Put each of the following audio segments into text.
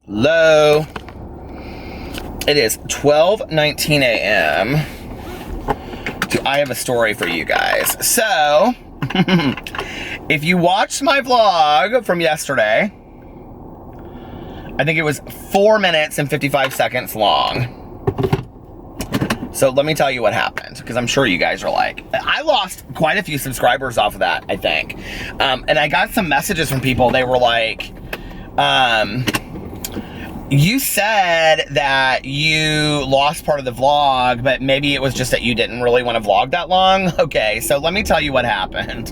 Hello. It is 12:19 a.m. I have a story for you guys. So, if you watched my vlog from yesterday, I think it was 4 minutes and 55 seconds long. So let me tell you what happened, because I'm sure you guys are like, I lost quite a few subscribers off of that, I think. And I got some messages from people. They were like, you said that you lost part of the vlog, but maybe it was just that you didn't really want to vlog that long. Okay, so let me tell you what happened.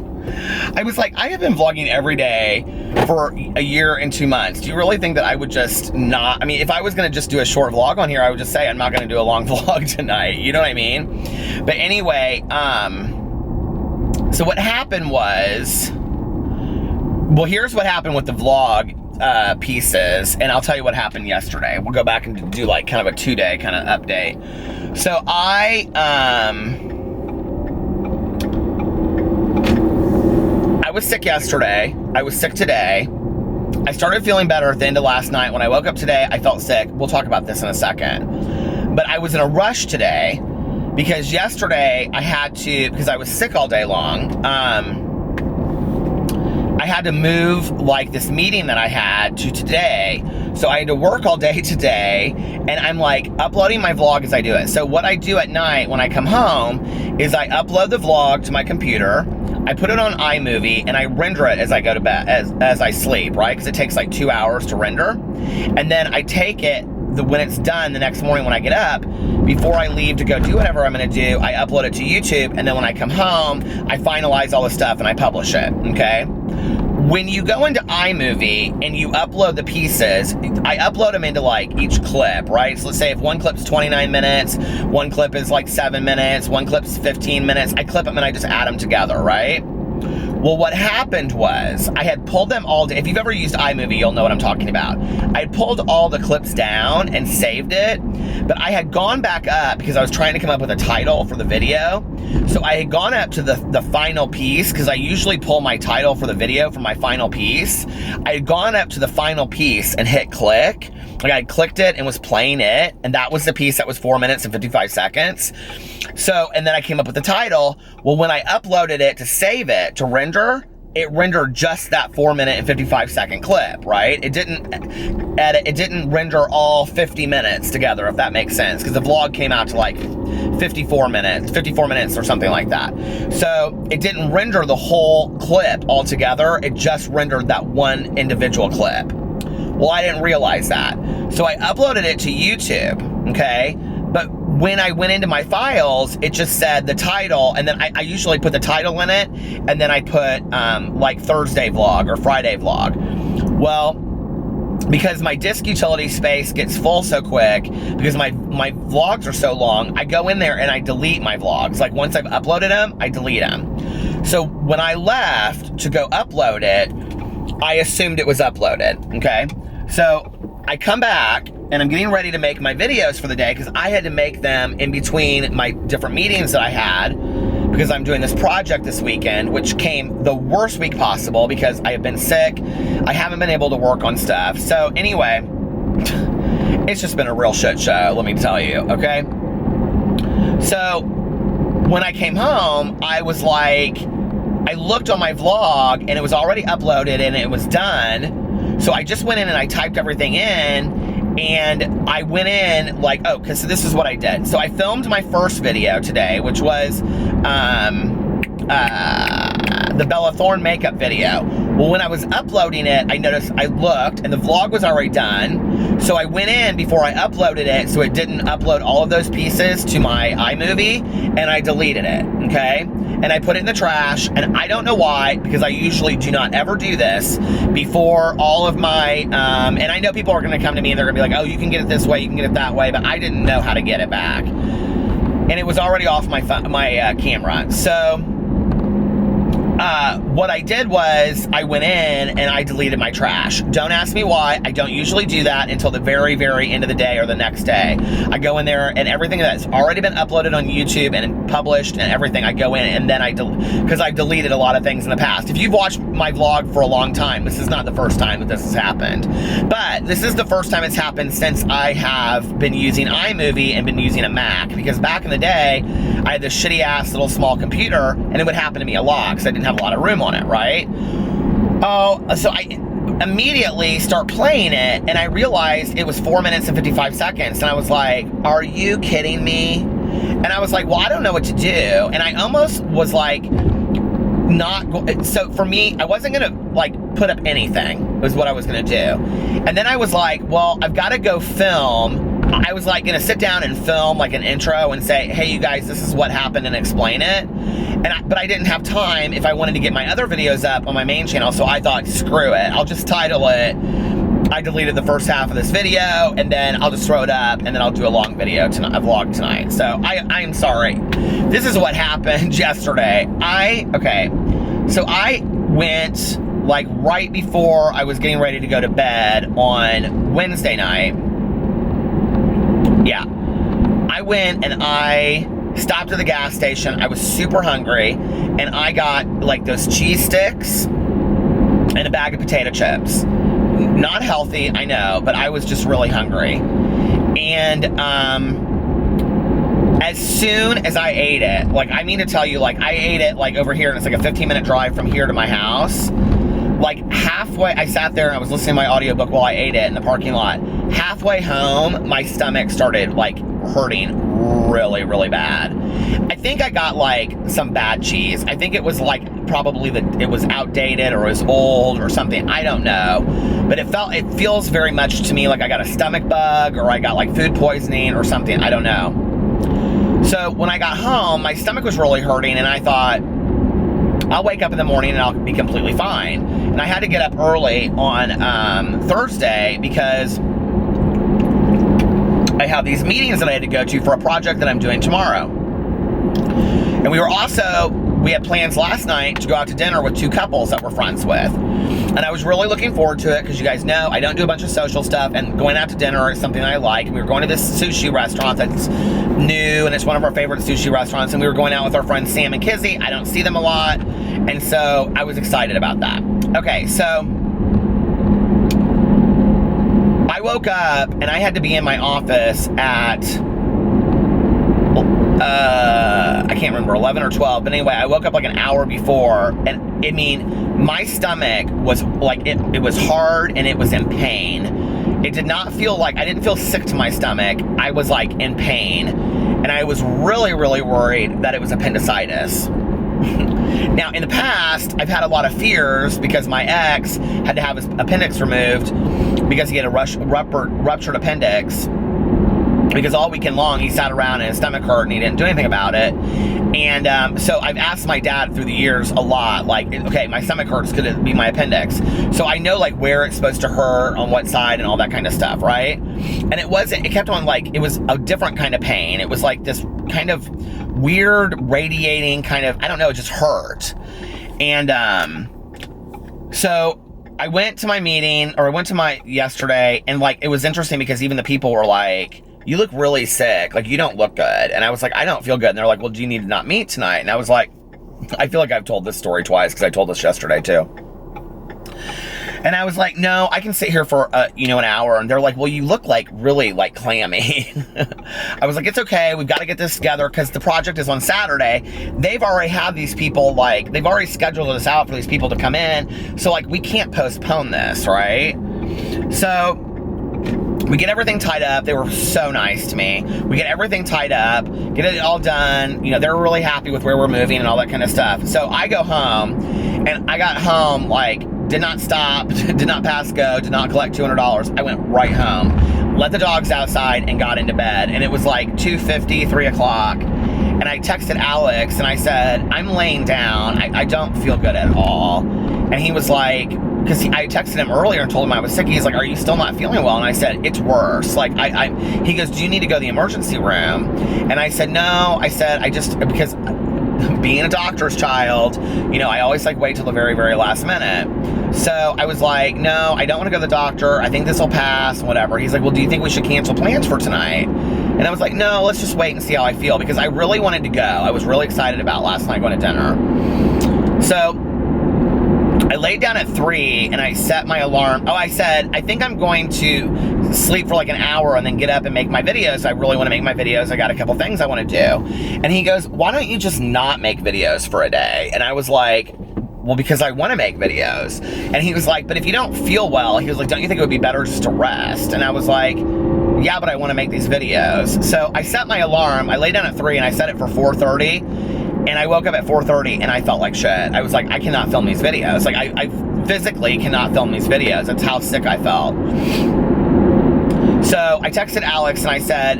I was like, I have been vlogging every day for a year and 2 months. Do you really think that I would just not, I mean, if I was going to just do a short vlog on here, I would just say I'm not going to do a long vlog tonight. You know what I mean? But anyway, so what happened was, well, here's what happened with the vlog pieces, and I'll tell you what happened yesterday. We'll go back and do like kind of a 2-day kind of update. So I was sick yesterday. I was sick today. I started feeling better at the end of last night. When I woke up today, I felt sick. We'll talk about this in a second. But I was in a rush today because yesterday I had to, because I was sick all day long, I had to move like this meeting that I had to today. So I had to work all day today, and I'm like uploading my vlog as I do it. So what I do at night when I come home is I upload the vlog to my computer, I put it on iMovie, and I render it as I go to bed, as I sleep, right? Because it takes like 2 hours to render. And then I take it, when it's done the next morning when I get up, before I leave to go do whatever I'm gonna do, I upload it to YouTube, and then when I come home, I finalize all the stuff and I publish it, okay? When you go into iMovie and you upload the pieces, I upload them into like each clip, right? So let's say if one clip's 29 minutes, one clip is like 7 minutes, one clip's 15 minutes, I clip them and I just add them together, right? Well, what happened was I had pulled them all, if you've ever used iMovie, you'll know what I'm talking about. I had pulled all the clips down and saved it, but I had gone back up because I was trying to come up with a title for the video. So I had gone up to the final piece, because I usually pull my title for the video from my final piece. I had gone up to the final piece and hit click. Like I clicked it and was playing it, and that was the piece that was 4 minutes and 55 seconds. So, and then I came up with the title. Well, when I uploaded it to save it, to render, it rendered just that 4 minute and 55 second clip, right? It didn't edit, it didn't render all 50 minutes together, if that makes sense, because the vlog came out to like 54 minutes or something like that. So it didn't render the whole clip all together, it just rendered that one individual clip. Well, I didn't realize that. So I uploaded it to YouTube, okay? But when I went into my files, it just said the title, and then I usually put the title in it, and then I put like Thursday vlog or Friday vlog. Well, because my disk utility space gets full so quick, because my vlogs are so long, I go in there and I delete my vlogs. Like once I've uploaded them, I delete them. So when I left to go upload it, I assumed it was uploaded, okay? So I come back and I'm getting ready to make my videos for the day, because I had to make them in between my different meetings that I had, because I'm doing this project this weekend, which came the worst week possible because I have been sick. I haven't been able to work on stuff. So anyway, it's just been a real shit show, let me tell you, okay? So when I came home, I was like, I looked on my vlog and it was already uploaded and it was done. So I just went in and I typed everything in, and I went in like, oh, because this is what I did. So I filmed my first video today, which was the Bella Thorne makeup video. Well, when I was uploading it, I noticed, I looked and the vlog was already done. So I went in before I uploaded it, so it didn't upload all of those pieces to my iMovie, and I deleted it, okay? And I put it in the trash, and I don't know why, because I usually do not ever do this before all of my, and I know people are gonna come to me and they're gonna be like, oh, you can get it this way, you can get it that way, but I didn't know how to get it back. And it was already off my camera. So, what I did was I went in and I deleted my trash. Don't ask me why. I don't usually do that until the very, very end of the day or the next day. I go in there and everything that's already been uploaded on YouTube and published and everything, I go in and then because I've deleted a lot of things in the past. If you've watched my vlog for a long time, this is not the first time that this has happened. But this is the first time it's happened since I have been using iMovie and been using a Mac. Because back in the day, I had this shitty ass little small computer and it would happen to me a lot because I didn't have a lot of room on it, right? So I immediately start playing it and I realized it was 4 minutes and 55 seconds. And I was like, are you kidding me? And I was like, well, I don't know what to do. And I almost was like, so for me, I wasn't gonna like put up anything, was what I was gonna do. And then I was like, well, I've got to go film. I was like gonna sit down and film like an intro and say, hey, you guys, this is what happened and explain it. But I didn't have time if I wanted to get my other videos up on my main channel. So I thought, screw it. I'll just title it, I deleted the first half of this video, and then I'll just throw it up, and then I'll do a long video tonight, a vlog tonight. So I'm sorry. This is what happened yesterday. So I went like right before I was getting ready to go to bed on Wednesday night. Yeah, I went and I stopped at the gas station. I was super hungry, and I got like those cheese sticks and a bag of potato chips. Not healthy, I know, but I was just really hungry. And as soon as I ate it, like, I mean to tell you, like, I ate it like over here, and it's like a 15-minute drive from here to my house. Like halfway, I sat there and I was listening to my audiobook while I ate it in the parking lot. Halfway home, my stomach started like hurting really, really bad. I think I got like some bad cheese. I think it was like probably it was outdated or it was old or something. I don't know. But it feels very much to me like I got a stomach bug or I got like food poisoning or something. I don't know. So when I got home, my stomach was really hurting and I thought, I'll wake up in the morning and I'll be completely fine. And I had to get up early on Thursday because I have these meetings that I had to go to for a project that I'm doing tomorrow. And we had plans last night to go out to dinner with two couples that we're friends with. And I was really looking forward to it because you guys know I don't do a bunch of social stuff, and going out to dinner is something I like. And we were going to this sushi restaurant that's new and it's one of our favorite sushi restaurants, and we were going out with our friends Sam and Kizzy. I don't see them a lot, and so I was excited about that. Okay, so I woke up and I had to be in my office at I can't remember, 11 or 12, but anyway, I woke up like an hour before, and I mean, my stomach was like, it was hard and it was in pain. It did not feel like, I didn't feel sick to my stomach. I was like in pain, and I was really, really worried that it was appendicitis. Now, in the past, I've had a lot of fears because my ex had to have his appendix removed because he had a ruptured appendix. Because all weekend long, he sat around and his stomach hurt and he didn't do anything about it. And so I've asked my dad through the years a lot, like, okay, my stomach hurts, could it be my appendix? So I know like where it's supposed to hurt, on what side, and all that kind of stuff, right? And it kept on like, it was a different kind of pain. It was like this kind of weird radiating kind of, I don't know, it just hurt. And so I went to my meeting, or I went to my yesterday, and like, it was interesting because even the people were like, you look really sick, like you don't look good. And I was like, I don't feel good. And they're like, well, do you need to not meet tonight? And I was like, I feel like I've told this story twice because I told this yesterday too. And I was like, no, I can sit here for an hour. And they're like, well, you look like really like clammy. I was like, it's okay, we've got to get this together because the project is on Saturday. They've already had these people, like, they've already scheduled us out for these people to come in. So like, we can't postpone this, right? So we get everything tied up. They were so nice to me. We get everything tied up, get it all done. They're really happy with where we're moving and all that kind of stuff. So I go home, and I got home, like, did not stop, did not pass go, did not collect $200. I went right home, let the dogs outside, and got into bed. And it was like 2:50, 3 o'clock. And I texted Alex, and I said, I'm laying down. I don't feel good at all. And he was like, because I texted him earlier and told him I was sick. He's like, are you still not feeling well? And I said, it's worse. Like, he goes, do you need to go to the emergency room? And I said, no. I said, because being a doctor's child, you know, I always like wait till the very, very last minute. So I was like, no, I don't want to go to the doctor. I think this will pass, whatever. He's like, well, do you think we should cancel plans for tonight? And I was like, no, let's just wait and see how I feel, because I really wanted to go. I was really excited about last night going to dinner. So I laid down at 3 and I set my alarm. Oh, I said, I think I'm going to sleep for like an hour and then get up and make my videos. I really want to make my videos. I got a couple things I want to do. And he goes, why don't you just not make videos for a day? And I was like, well, because I want to make videos. And he was like, but if you don't feel well, he was like, don't you think it would be better just to rest? And I was like, yeah, but I want to make these videos. So I set my alarm. I laid down at 3 and I set it for 4:30. And I woke up at 4:30 and I felt like shit. I was like, I cannot film these videos. Like, I physically cannot film these videos. That's how sick I felt. So I texted Alex and I said,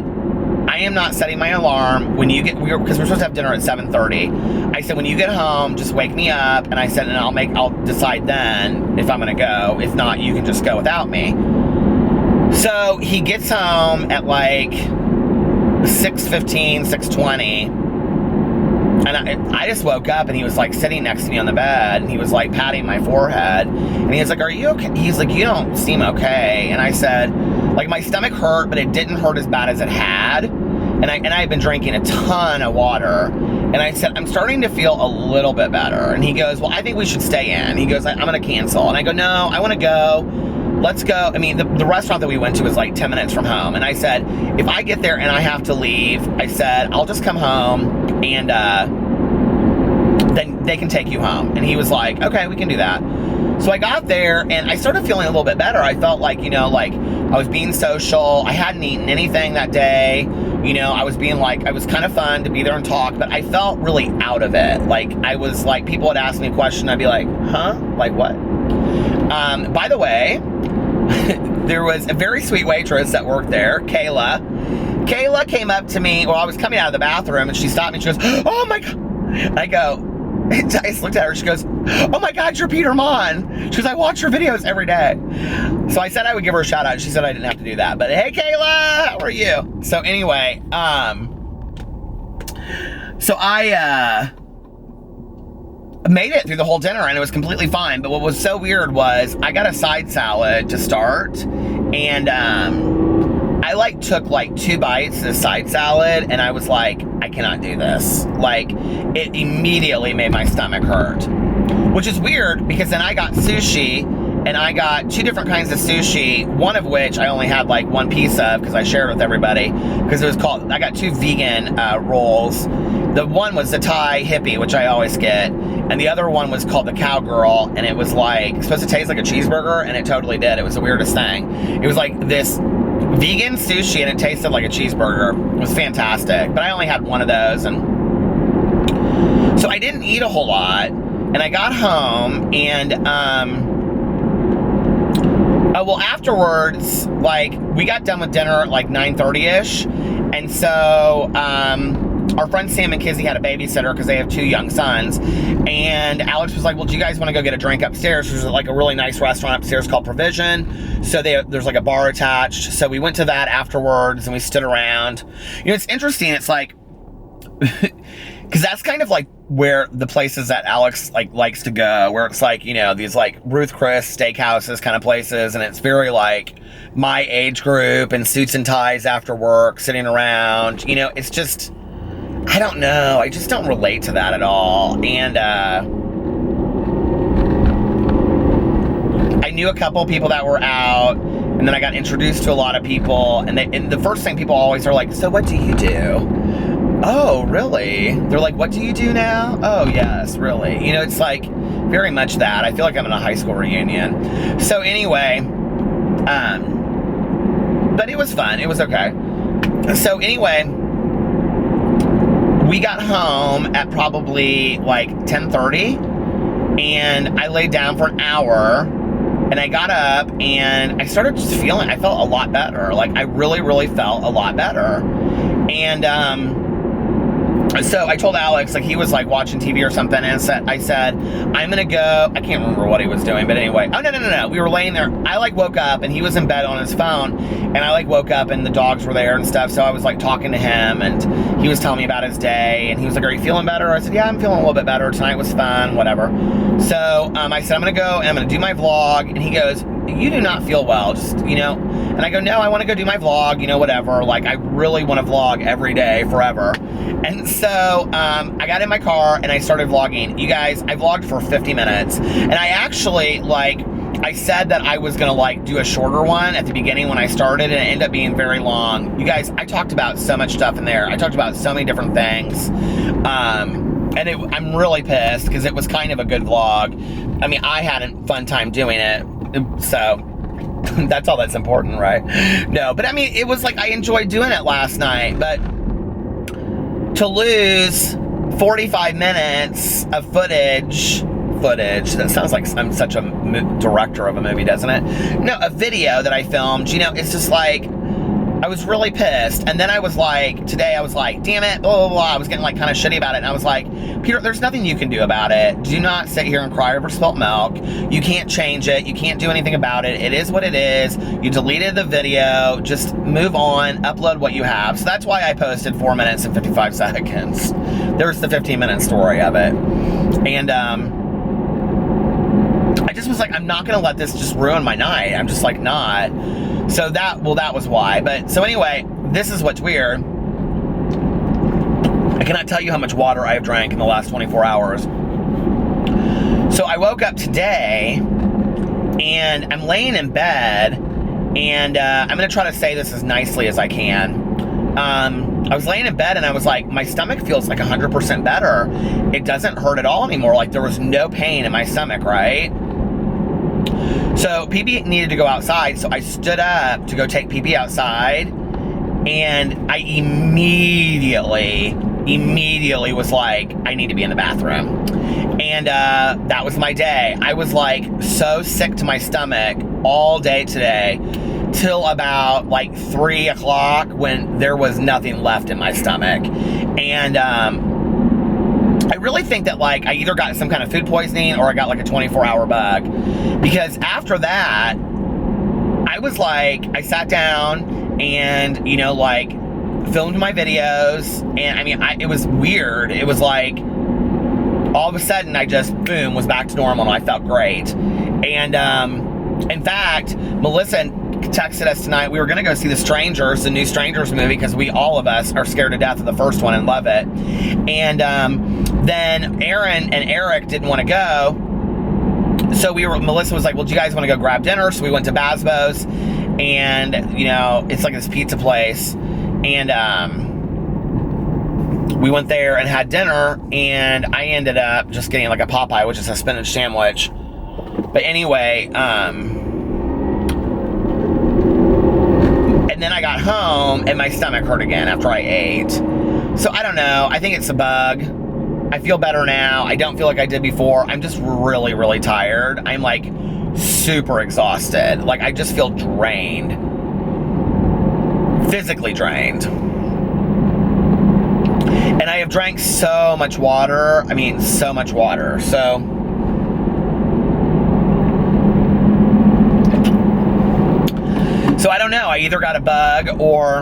I am not setting my alarm when you get, because we're supposed to have dinner at 7:30. I said, when you get home, just wake me up. And I said, and I'll decide then if I'm gonna go. If not, you can just go without me. So he gets home at like 6:15, 6:20. And I just woke up and he was like sitting next to me on the bed and he was like patting my forehead. And he was like, are you okay? He's like, you don't seem okay. And I said, like, my stomach hurt, but it didn't hurt as bad as it had. And I had been drinking a ton of water. And I said, I'm starting to feel a little bit better. And he goes, well, I think we should stay in. He goes, I'm going to cancel. And I go, no, I want to go. Let's go. I mean, the restaurant that we went to was like 10 minutes from home. And I said, if I get there and I have to leave, I said, I'll just come home and then they can take you home. And he was like, okay, we can do that. So I got there and I started feeling a little bit better. I felt like, you know, like I was being social. I hadn't eaten anything that day. You know, I was being like, it was kind of fun to be there and talk, but I felt really out of it. Like, I was like, people would ask me a question. I'd be like, huh? Like what? By the way, there was a very sweet waitress that worked there, Kayla. Kayla came up to me while I was coming out of the bathroom and she stopped me. She goes, oh my God. I go, I just looked at her. She goes, oh my God, you're Peter Monn. She goes, I watch your videos every day. So I said I would give her a shout out. She said I didn't have to do that. But hey, Kayla, how are you? So anyway, so I made it through the whole dinner and it was completely fine. But what was so weird was I got a side salad to start and I like took like 2 bites of the side salad and I was like, I cannot do this. Like, it immediately made my stomach hurt, which is weird because then I got sushi and I got 2 different kinds of sushi, one of which I only had like 1 piece of because I shared with everybody because it was called, I got 2 vegan rolls. The one was the Thai hippie, which I always get, and the other one was called the cowgirl, and it was like supposed to taste like a cheeseburger, and it totally did. It was the weirdest thing. It was like this vegan sushi, and it tasted like a cheeseburger. It was fantastic, but I only had 1 of those, and so I didn't eat a whole lot, and I got home, and well, afterwards, like, we got done with dinner at like 9:30ish, and so our friend Sam and Kizzy had a babysitter because they have 2 young sons. And Alex was like, well, do you guys want to go get a drink upstairs? There's like a really nice restaurant upstairs called Provision. So there's like a bar attached. So we went to that afterwards and we stood around. You know, it's interesting. It's like, because that's kind of like where the places that Alex like likes to go, where it's like, you know, these like Ruth Chris steakhouses kind of places. And it's very like my age group and suits and ties after work, sitting around. You know, it's just, I don't know. I just don't relate to that at all. And I knew a couple people that were out, and then I got introduced to a lot of people. And the first thing people always are like, so what do you do? Oh, really? They're like, what do you do now? Oh, yes, really. You know, it's like very much that. I feel like I'm in a high school reunion. So anyway, but it was fun. It was okay. So anyway, we got home at probably like 10:30 and I laid down for an hour and I got up and I started just feeling, I felt a lot better. Like I really, really felt a lot better. And So I told Alex, like, he was like watching TV or something, and I said, I'm gonna go. I can't remember what he was doing, but anyway. Oh, no. We were laying there. I like woke up, and he was in bed on his phone, and I like woke up, and the dogs were there and stuff. So I was like talking to him, and he was telling me about his day, and he was like, are you feeling better? I said, yeah, I'm feeling a little bit better. Tonight was fun, whatever. So I said, I'm gonna go, and I'm gonna do my vlog, and he goes, you do not feel well, just, you know. And I go, no, I want to go do my vlog, you know, whatever. Like, I really want to vlog every day forever. And so I got in my car and I started vlogging. You guys, I vlogged for 50 minutes. And I actually, like, I said that I was going to, like, do a shorter one at the beginning when I started, and it ended up being very long. You guys, I talked about so much stuff in there. I talked about so many different things. And I'm really pissed because it was kind of a good vlog. I mean, I had a fun time doing it. So that's all that's important, right? No, but I mean, it was like I enjoyed doing it last night, but to lose 45 minutes of footage, that sounds like I'm such a director of a movie, doesn't it? No, a video that I filmed, you know, it's just like, I was really pissed. And then I was like, today I was like, damn it, blah, blah, blah. I was getting like kind of shitty about it. And I was like, Peter, there's nothing you can do about it. Do not sit here and cry over spilt milk. You can't change it. You can't do anything about it. It is what it is. You deleted the video. Just move on, upload what you have. So that's why I posted 4 minutes and 55 seconds. There's the 15-minute story of it. And I just was like, I'm not going to let this just ruin my night. I'm just like not. So that was why. But so anyway, this is what's weird. I cannot tell you how much water I have drank in the last 24 hours. So I woke up today and I'm laying in bed, and I'm going to try to say this as nicely as I can. I was laying in bed and I was like, my stomach feels like 100% better. It doesn't hurt at all anymore. Like, there was no pain in my stomach, right? So pee-pee needed to go outside, so I stood up to go take pee-pee outside, and I immediately was like, I need to be in the bathroom. And that was my day. I was like so sick to my stomach all day today till about like 3 o'clock when there was nothing left in my stomach. And I really think that, like, I either got some kind of food poisoning or I got like a 24-hour bug, because after that I was like, I sat down and, you know, like, filmed my videos, and I mean, it was weird. It was like all of a sudden I just, boom, was back to normal, and I felt great. And in fact, Melissa texted us tonight. We were going to go see The Strangers, the new Strangers movie, because all of us are scared to death of the first one and love it. And then Aaron and Eric didn't want to go. So Melissa was like, well, do you guys want to go grab dinner? So we went to Basbo's, and, you know, it's like this pizza place. And we went there and had dinner, and I ended up just getting like a Popeye, which is a spinach sandwich. But anyway, and then I got home and my stomach hurt again after I ate. So I don't know. I think it's a bug. I feel better now. I don't feel like I did before. I'm just really, really tired. I'm like super exhausted. Like, I just feel drained. Physically drained. And I have drank so much water. I mean, so much water. So I don't know. I either got a bug or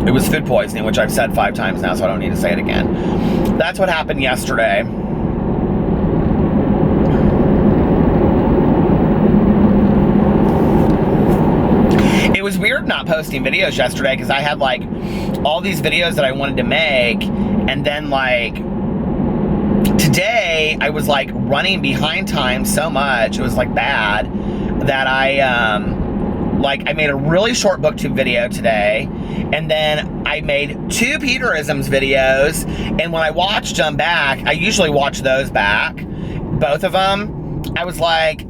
it was food poisoning, which I've said 5 times now, so I don't need to say it again. That's what happened yesterday. It was weird not posting videos yesterday, because I had like all these videos that I wanted to make, and then like today I was like running behind time so much, it was like bad, that I made a really short booktube video today, and then I made 2 Peterisms videos, and when I watched them back, I usually watch those back, both of them, I was like,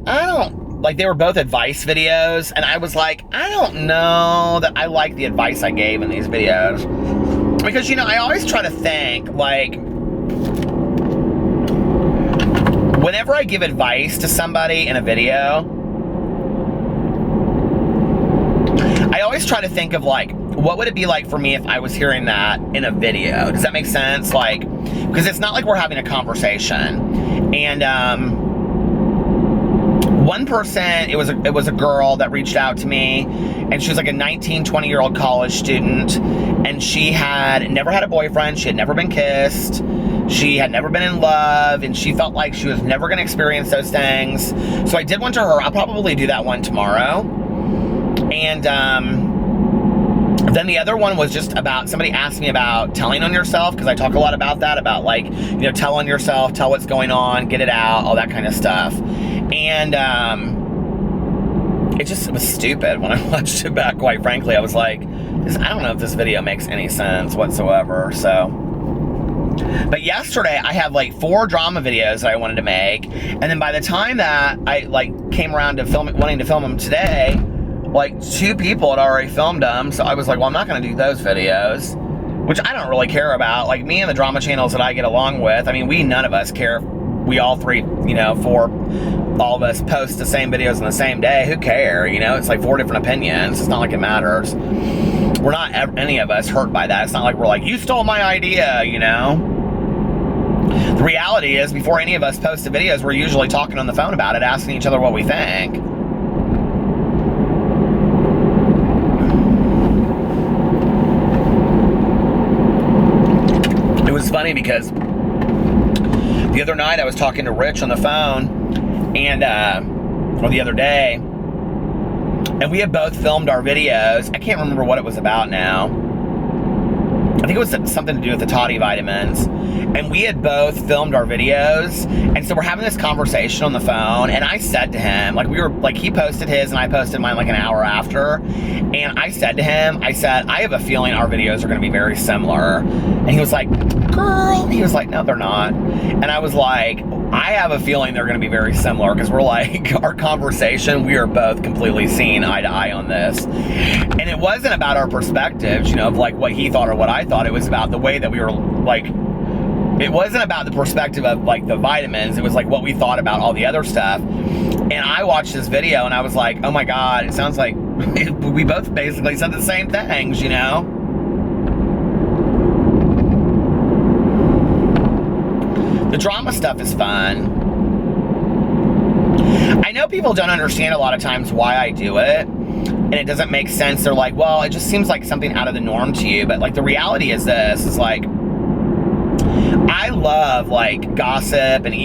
they were both advice videos, and I was like, I don't know that I like the advice I gave in these videos. Because, you know, I always try to think, like, whenever I give advice to somebody in a video, I always try to think of, like, what would it be like for me if I was hearing that in a video? Does that make sense? Like, because it's not like we're having a conversation. And one person, it was a girl that reached out to me, and she was like a 19, 20-year-old college student, and she had never had a boyfriend, she had never been kissed, she had never been in love, and she felt like she was never going to experience those things. So I did one to her. I'll probably do that one tomorrow. And then the other one was just about, somebody asked me about telling on yourself, because I talk a lot about that, about like, you know, tell on yourself, tell what's going on, get it out, all that kind of stuff. And it was stupid when I watched it back, quite frankly. I was like, I don't know if this video makes any sense whatsoever, so. But yesterday, I had like 4 drama videos that I wanted to make, and then by the time that I like came around to wanting to film them today, like 2 people had already filmed them, so I was like, well, I'm not going to do those videos, which I don't really care about. Like, me and the drama channels that I get along with, I mean, none of us care. We all 3, you know, 4, all of us post the same videos on the same day. Who care? You know, it's like 4 different opinions. It's not like it matters. We're not, any of us, hurt by that. It's not like we're like, you stole my idea, you know? The reality is, before any of us post the videos, we're usually talking on the phone about it, asking each other what we think. It was funny because the other night I was talking to Rich on the phone, and or the other day, and we had both filmed our videos. I can't remember what it was about now. I think it was something to do with the toddy vitamins. And we had both filmed our videos, and so we're having this conversation on the phone, and I said to him, like, he posted his and I posted mine like an hour after, and I said to him, I have a feeling our videos are going to be very similar. And he was like, girl, he was like, no, they're not. And I was like, I have a feeling they're going to be very similar, because we're like, our conversation, we are both completely seeing eye to eye on this. And it wasn't about our perspectives, you know, of like what he thought or what I thought. It was about the way that we were like, it wasn't about the perspective of like the vitamins. It was like what we thought about all the other stuff. And I watched this video and I was like, oh my God, it sounds like we both basically said the same things, you know? The drama stuff is fun. I know people don't understand a lot of times why I do it, and it doesn't make sense. They're like, well, it just seems like something out of the norm to you. But like, the reality is this, is like, I love like gossip and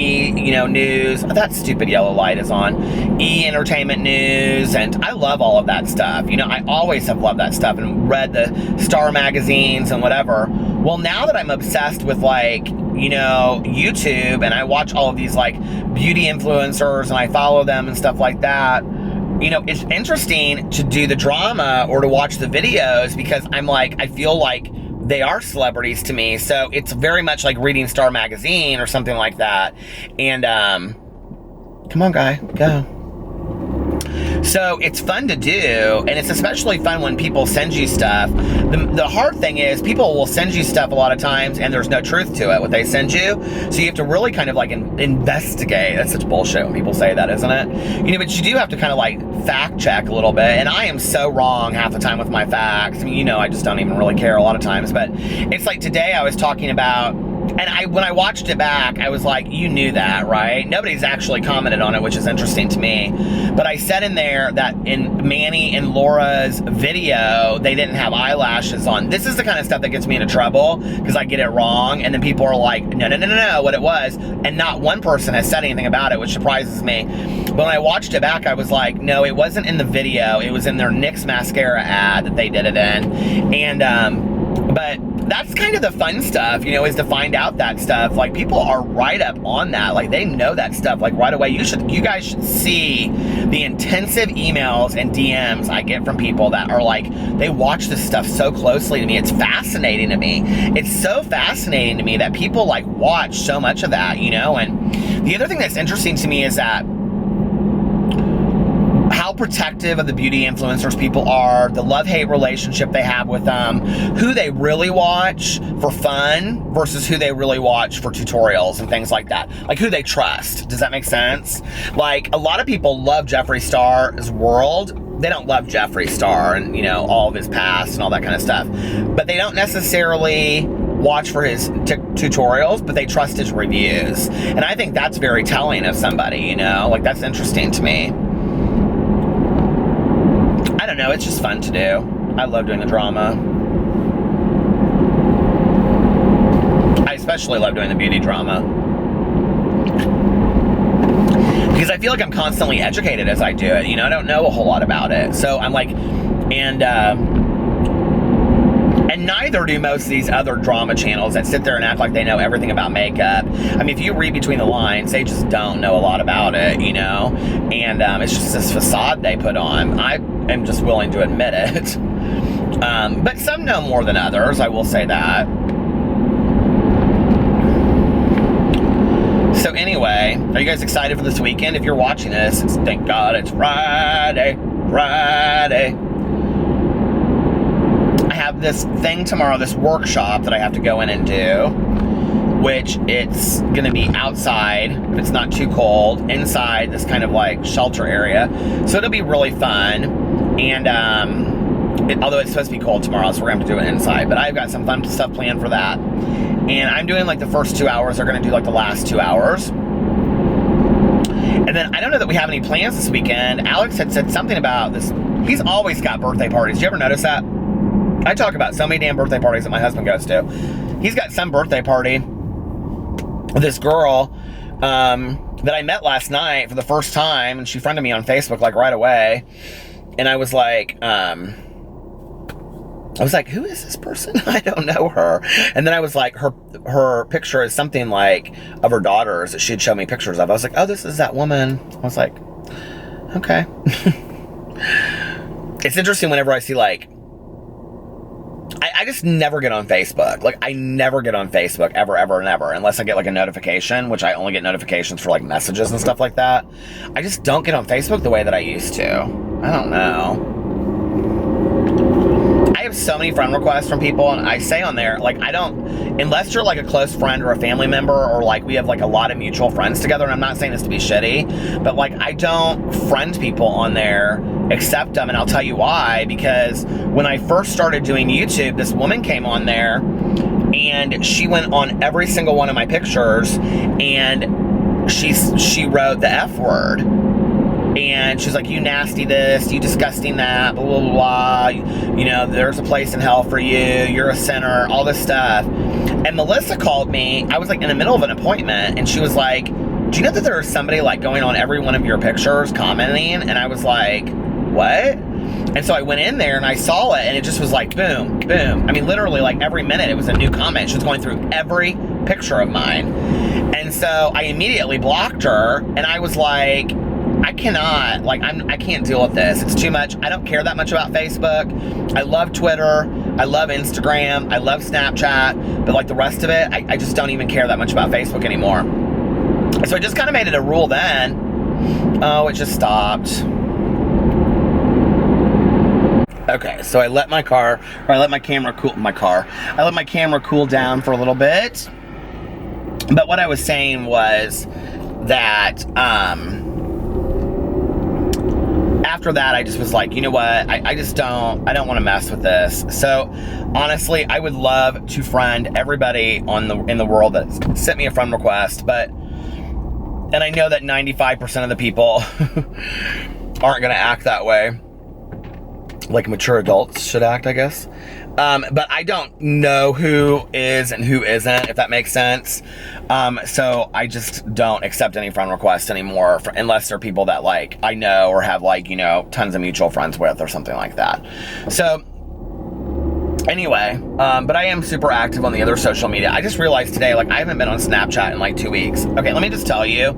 news. Oh, that stupid yellow light is on. Entertainment news, and I love all of that stuff. You know, I always have loved that stuff and read the Star magazines and whatever. Well, now that I'm obsessed with like, you know, YouTube, and I watch all of these like beauty influencers and I follow them and stuff like that, you know, it's interesting to do the drama or to watch the videos, because I'm like, I feel like they are celebrities to me. So it's very much like reading Star magazine or something like that. And come on, guy, go. So it's fun to do, and it's especially fun when people send you stuff. The hard thing is, people will send you stuff a lot of times and there's no truth to it, what they send you. So you have to really kind of like investigate. That's such bullshit when people say that, isn't it? You know, but you do have to kind of like fact check a little bit. And I am so wrong half the time with my facts. I mean, you know, I just don't even really care a lot of times. But it's like today I was talking about, and when I watched it back, I was like, you knew that, right? Nobody's actually commented on it, which is interesting to me. But I said in there that in Manny and Laura's video, they didn't have eyelashes on. This is the kind of stuff that gets me into trouble, because I get it wrong, and then people are like, no, what it was. And not one person has said anything about it, which surprises me. But when I watched it back, I was like, no, it wasn't in the video. It was in their NYX mascara ad that they did it in. And, but that's kind of the fun stuff, you know, is to find out that stuff. Like, people are right up on that. Like, they know that stuff, like, right away. You guys should see the intensive emails and DMs I get from people that are like, they watch this stuff so closely to me. It's fascinating to me. It's so fascinating to me that people, like, watch so much of that, you know? And the other thing that's interesting to me is that how protective of the beauty influencers people are, the love-hate relationship they have with them, who they really watch for fun versus who they really watch for tutorials and things like that. Like, who they trust. Does that make sense? Like, a lot of people love Jeffree Star's world, they don't love Jeffree Star and, you know, all of his past and all that kind of stuff. But they don't necessarily watch for his tutorials, but they trust his reviews. And I think that's very telling of somebody, you know? Like, that's interesting to me. I don't know, it's just fun to do. I love doing the drama. I especially love doing the beauty drama. Because I feel like I'm constantly educated as I do it. You know, I don't know a whole lot about it. So I'm like, and neither do most of these other drama channels that sit there and act like they know everything about makeup. I mean, if you read between the lines, they just don't know a lot about it, you know? And it's just this facade they put on. I am just willing to admit it. But some know more than others, I will say that. So anyway, are you guys excited for this weekend? If you're watching this, thank God it's Friday. I have this thing tomorrow, this workshop that I have to go in and do, which it's gonna be outside, if it's not too cold, inside this kind of like shelter area. So it'll be really fun. And although it's supposed to be cold tomorrow, so we're gonna have to do it inside, but I've got some fun stuff planned for that. And I'm doing like the first 2 hours. They're gonna do like the last 2 hours. And then I don't know that we have any plans this weekend. Alex had said something about this. He's always got birthday parties. Did you ever notice that? I talk about so many damn birthday parties that my husband goes to. He's got some birthday party with this girl that I met last night for the first time, and she friended me on Facebook like right away. And I was like, who is this person? I don't know her. And then I was like, her picture is something like of her daughters that she'd show me pictures of. I was like, oh, this is that woman. I was like, okay. It's interesting whenever I see like, I just never get on Facebook. Like, I never get on Facebook ever, ever, never, unless I get like a notification, which I only get notifications for like messages and stuff like that. I just don't get on Facebook the way that I used to. I don't know. I have so many friend requests from people, and I say on there, like, I don't, unless you're like a close friend or a family member, or like we have like a lot of mutual friends together, and I'm not saying this to be shitty, but like I don't friend people on there, accept them, and I'll tell you why. Because when I first started doing YouTube, this woman came on there, and she went on every single one of my pictures, and she wrote the F word. And she's like, you nasty this, you disgusting that, blah, blah, blah, you know, there's a place in hell for you, you're a sinner, all this stuff. And Melissa called me, I was like in the middle of an appointment, and she was like, do you know that there's somebody like going on every one of your pictures, commenting? And I was like, what? And so I went in there and I saw it, and it just was like, boom, boom. I mean, literally like every minute it was a new comment. She was going through every picture of mine. And so I immediately blocked her, and I was like, I cannot, like, I can't deal with this. It's too much. I don't care that much about Facebook. I love Twitter. I love Instagram. I love Snapchat. But like the rest of it, I just don't even care that much about Facebook anymore. So I just kind of made it a rule then. Oh, it just stopped. Okay, so I let my camera cool down for a little bit. But what I was saying was that, after that, I just was like, you know what, I don't want to mess with this. So honestly, I would love to friend everybody in the world that sent me a friend request, and I know that 95% of the people aren't going to act that way, like mature adults should act, I guess. But I don't know who is and who isn't, if that makes sense. So I just don't accept any friend requests anymore, unless they're people that like I know or have like, you know, tons of mutual friends with or something like that. So anyway, but I am super active on the other social media. I just realized today, like, I haven't been on Snapchat in like 2 weeks. Okay, let me just tell you,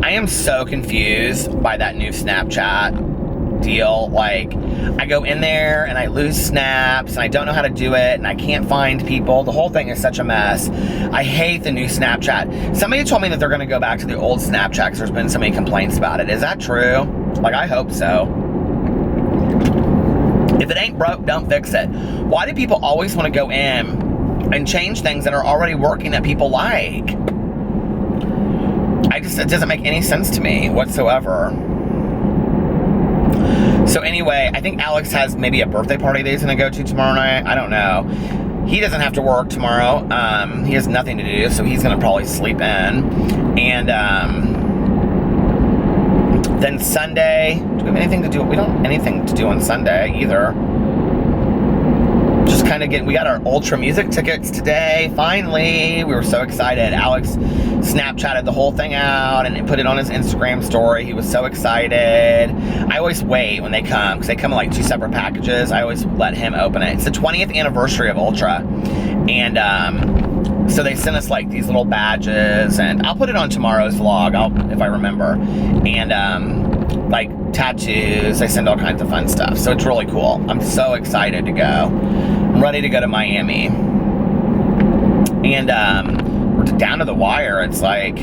I am so confused by that new Snapchat deal. Like, I go in there and I lose snaps and I don't know how to do it and I can't find people. The whole thing is such a mess. I hate the new Snapchat. Somebody told me that they're going to go back to the old Snapchat because there's been so many complaints about it. Is that true? Like, I hope so. If it ain't broke, don't fix it. Why do people always want to go in and change things that are already working that people like? It doesn't make any sense to me whatsoever. So anyway, I think Alex has maybe a birthday party that he's gonna go to tomorrow night. I don't know. He doesn't have to work tomorrow. He has nothing to do, so he's gonna probably sleep in. And then Sunday, do we have anything to do? We don't have anything to do on Sunday either. Just kind of we got our Ultra music tickets today, finally. We were so excited. Alex Snapchatted the whole thing out and put it on his Instagram story. He was so excited. I always wait when they come, because they come in like 2 separate packages. I always let him open it. It's the 20th anniversary of Ultra. And so they sent us like these little badges, and I'll put it on tomorrow's vlog, if I remember. And like tattoos, they send all kinds of fun stuff. So it's really cool. I'm so excited to go. I'm ready to go to Miami. And we're down to the wire. It's like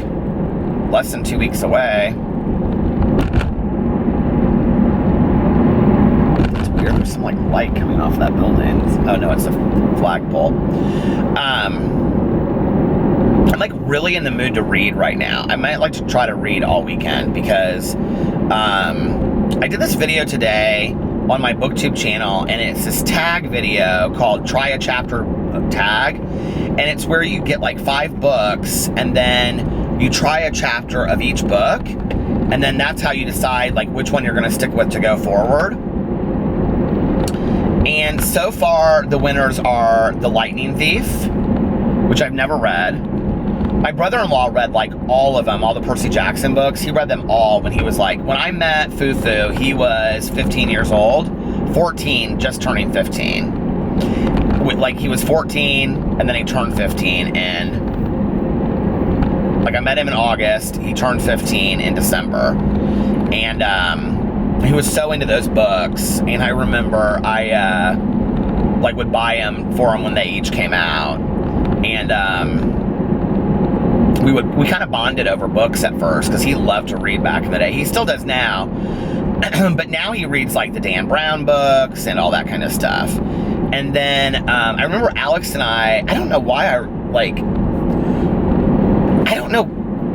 less than 2 weeks away. It's weird. There's some like light coming off that building. Oh no, it's a flagpole. I'm like really in the mood to read right now. I might like to try to read all weekend, because I did this video today on my BookTube channel, and it's this tag video called Try a Chapter Tag, and it's where you get like 5 books, and then you try a chapter of each book, and then that's how you decide like which one you're going to stick with to go forward. And so far the winners are The Lightning Thief, which I've never read. My brother-in-law read like all of them, all the Percy Jackson books. He read them all when he was like, when I met Fufu, he was 15 years old, 14, just turning 15. Like he was 14 and then he turned 15, and like I met him in August, he turned 15 in December. And he was so into those books, and I remember I like would buy them for him when they each came out. And we kind of bonded over books at first, because he loved to read back in the day. He still does now, but now he reads like the Dan Brown books and all that kind of stuff. And then I remember Alex and I don't know why I don't know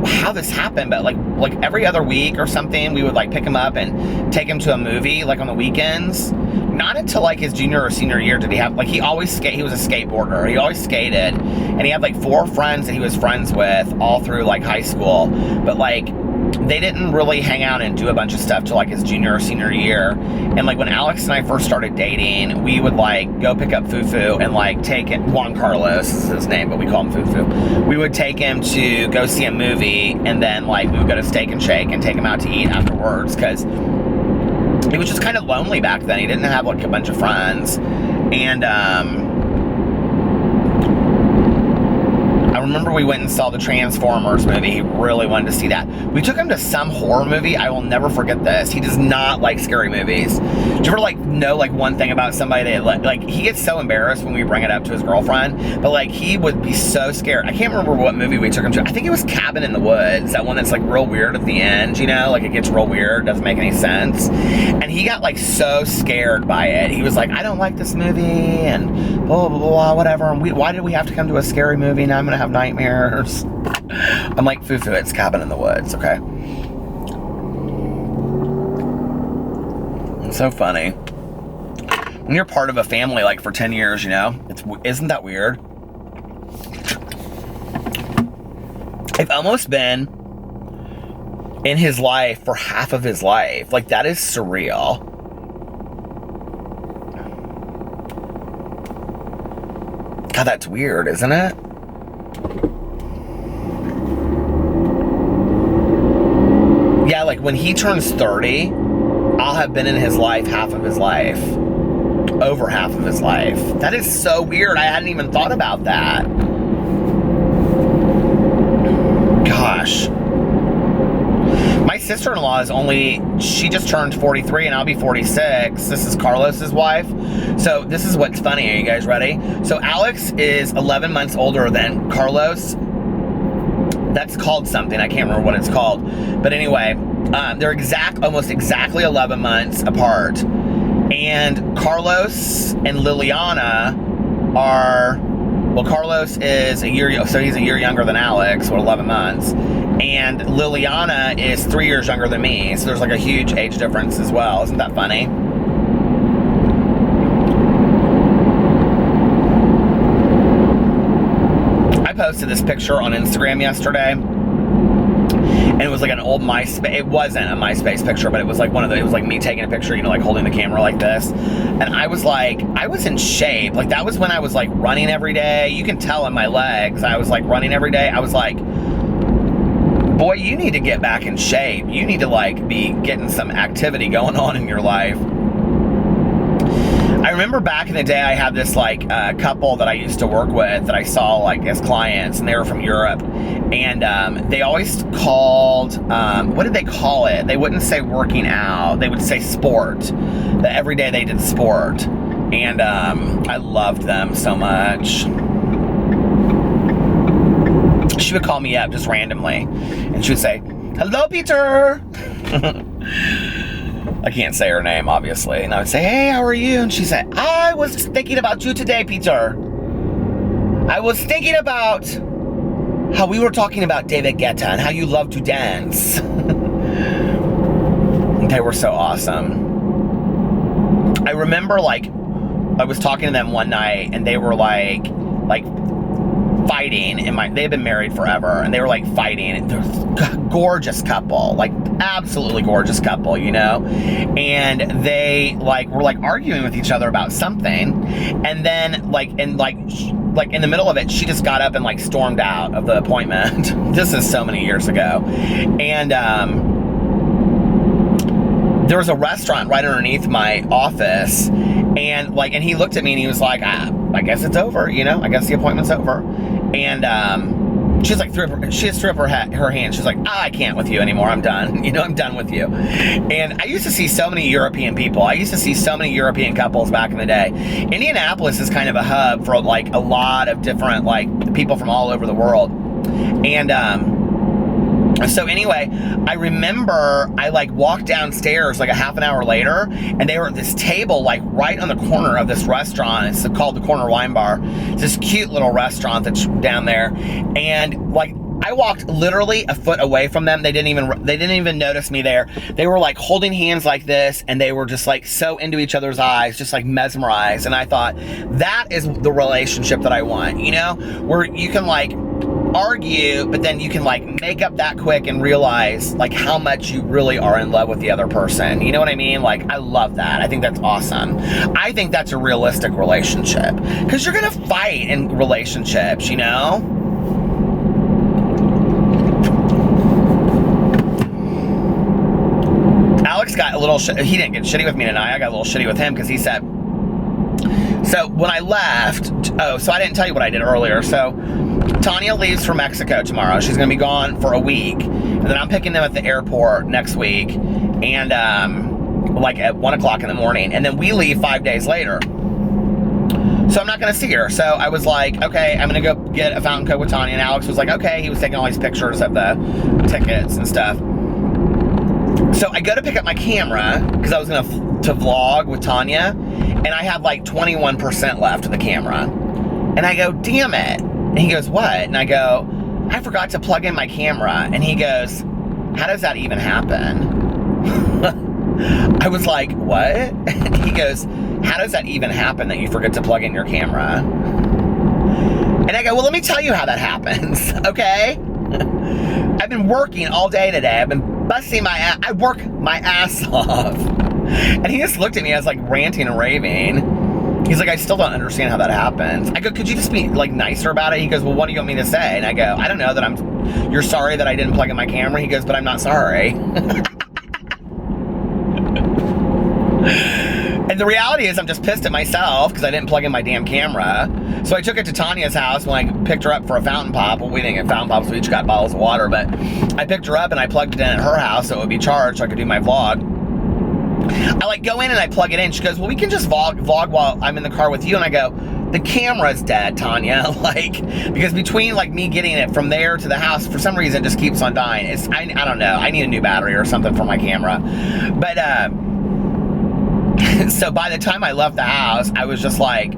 how this happened, but like every other week or something, we would like pick him up and take him to a movie like on the weekends. Not until like his junior or senior year did he have, like he always he was a skateboarder. He always skated, and he had like 4 friends that he was friends with all through like high school. But like they didn't really hang out and do a bunch of stuff till like his junior or senior year. And like when Alex and I first started dating, we would like go pick up Fufu and like take it, Juan Carlos is his name, but we call him Fufu. We would take him to go see a movie, and then like we would go to Steak and Shake and take him out to eat afterwards, because he was just kind of lonely back then. He didn't have like a bunch of friends. And I remember we went and saw the Transformers movie. He really wanted to see that. We took him to some horror movie. I will never forget this. He does not like scary movies. Do you ever like know like one thing about somebody that like he gets so embarrassed when we bring it up to his girlfriend, but like he would be so scared. I can't remember what movie we took him to. I think it was Cabin in the Woods, that one that's like real weird at the end, you know, like it gets real weird, doesn't make any sense. And he got like so scared by it. He was like, I don't like this movie, and blah blah blah, whatever. And why did we have to come to a scary movie? Now I'm gonna have nightmares. I'm like, Fufu, it's Cabin in the Woods, okay? It's so funny. When you're part of a family like for 10 years, you know, isn't that weird? I've almost been in his life for half of his life. Like, that is surreal. God, that's weird, isn't it? Yeah, like when he turns 30, I'll have been in his life half of his life. Over half of his life. That is so weird. I hadn't even thought about that. Gosh. My sister-in-law she just turned 43 and I'll be 46. This is Carlos's wife. So this is what's funny. Are you guys ready? So Alex is 11 months older than Carlos. That's called something. I can't remember what it's called. But anyway, they're almost exactly 11 months apart. And Carlos and Liliana are, well, Carlos is a year, so he's a year younger than Alex, or 11 months. And Liliana is 3 years younger than me, so there's like a huge age difference as well. Isn't that funny? I posted this picture on Instagram yesterday, and it was like an old MySpace. It wasn't a MySpace picture, but it was like one of the, it was like me taking a picture, you know, like holding the camera like this. And I was like, I was in shape. Like that was when I was like running every day. You can tell in my legs, I was like running every day. I was like, boy, you need to get back in shape. You need to like be getting some activity going on in your life. I remember back in the day, I had this like couple that I used to work with that I saw like as clients, and they were from Europe, and they always called, what did they call it? They wouldn't say working out, they would say sport. That every day they did sport, and I loved them so much. She would call me up just randomly, and she would say, "Hello, Peter." I can't say her name, obviously. And I would say, "Hey, how are you?" And she'd say, "I was thinking about you today, Peter. I was thinking about how we were talking about David Guetta and how you love to dance." They were so awesome. I remember, like, I was talking to them one night, and they were like fighting. They had been married forever, and they were like fighting. And they're a gorgeous couple, like absolutely gorgeous couple, you know. And they like were like arguing with each other about something, and then like in the middle of it, she just got up and like stormed out of the appointment. This is so many years ago, and there was a restaurant right underneath my office, and he looked at me and he was like, I guess it's over, you know, I guess the appointment's over. And she just threw up her hand. She's like, I can't with you anymore. I'm done. You know, I'm done with you. And I used to see so many European people. I used to see so many European couples back in the day. Indianapolis is kind of a hub for like a lot of different like people from all over the world. And so anyway, I remember I like walked downstairs like a half an hour later, and they were at this table like right on the corner of this restaurant. It's called the Corner Wine Bar. It's this cute little restaurant that's down there, and like I walked literally a foot away from them. They didn't even notice me there. They were like holding hands like this, and they were just like so into each other's eyes, just like mesmerized. And I thought, that is the relationship that I want, you know, where you can like argue, but then you can like make up that quick and realize like how much you really are in love with the other person. You know what I mean? Like, I love that. I think that's awesome. I think that's a realistic relationship, because you're gonna fight in relationships, you know? Alex got a little he didn't get shitty with me tonight. I got a little shitty with him because he said, so when I left, so I didn't tell you what I did earlier. So Tanya leaves for Mexico tomorrow. She's going to be gone for a week. And then I'm picking them at the airport next week. And like at 1 o'clock in the morning. And then we leave 5 days later. So I'm not going to see her. So I was like, okay, I'm going to go get a fountain coke with Tanya. And Alex was like, okay. He was taking all these pictures of the tickets and stuff. So I go to pick up my camera because I was going to vlog with Tanya. And I have like 21% left of the camera. And I go, damn it. And he goes, what? And I go, I forgot to plug in my camera. And he goes, how does that even happen? I was like, what? And he goes, how does that even happen that you forget to plug in your camera? And I go, well, let me tell you how that happens, okay? I've been working all day today. I've been busting my ass. I work my ass off. And he just looked at me. I was like ranting and raving. He's like, I still don't understand how that happens. I go, could you just be like nicer about it? He goes, well, what do you want me to say? And I go, I don't know, that you're sorry that I didn't plug in my camera. He goes, but I'm not sorry. And the reality is I'm just pissed at myself because I didn't plug in my damn camera. So I took it to Tanya's house when I picked her up for a fountain pop. Well, we didn't get fountain pops, we each got bottles of water, but I picked her up and I plugged it in at her house so it would be charged so I could do my vlog. I like go in and I plug it in. She goes, well, we can just vlog while I'm in the car with you. And I go, the camera's dead, Tanya. Like, because between like me getting it from there to the house, for some reason it just keeps on dying. I don't know. I need a new battery or something for my camera. But so by the time I left the house, I was just like,